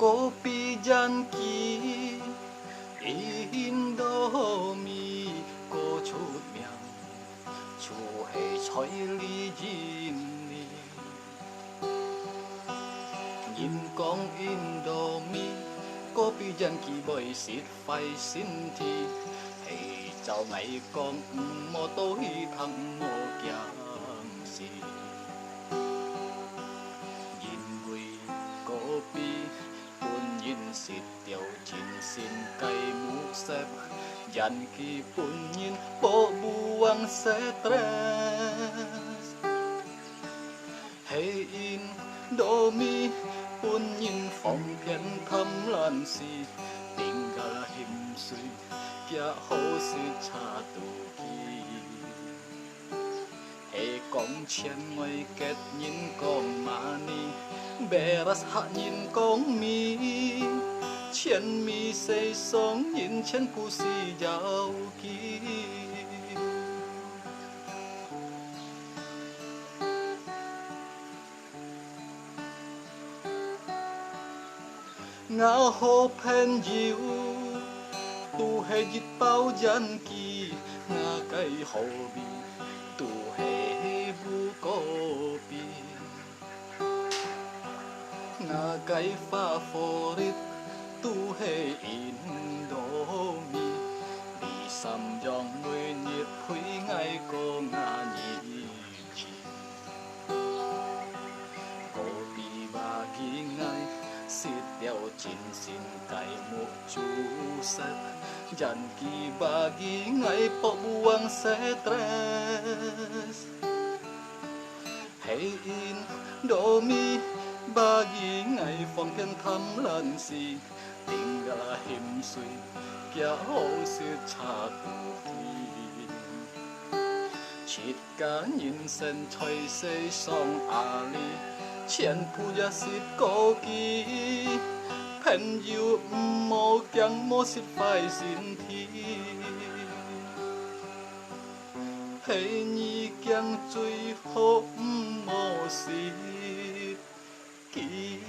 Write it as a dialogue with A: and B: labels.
A: Kopi Janki Indomie có chút miệng chú hay chói ly dìm ni nhìn con Indomie Kopi Janki bởi xịt phai xin thi hay cháu ngày con mô tối thằng mô kiang xì nhìn quỳ Kopi buồn nhìn xịt tiểu chín xin cây mũ xếp dàn kỳ buồn nhìn bộ buông stress hay in Indomie buồn nhìn phòng phiền thâm lan xì tình gà hiểm suy kia hậu sự cha tù kỳ hay con chen ngoài kết nhìn con mà ni bè rát hạ nhìn con mi chen mi say song nhìn chen pu si giàu kỳ ngã hồ pen diu tu hệ dịch bao dân kỳ ngã cây hồ bi tu hệ bu cô bi ngã cây pha forit tu hệ Indomie bị xăm dòng người nhiệt huy ngay cô ngã nhị chi cô bi ba kỳ ngay xịt đeo chín xin cài một chú sét dàn kỳ ba kỳ ngay bỏ buông stress hay Indomie ba kỳ ngay phòng phiền thăm lần xì tình gà hiểm suy kia hậu sự cha tù kỳ chít cả nhìn sen chơi xây song à li钱铺也是高基，朋友莫讲莫是坏身体，陪你讲最好莫是记。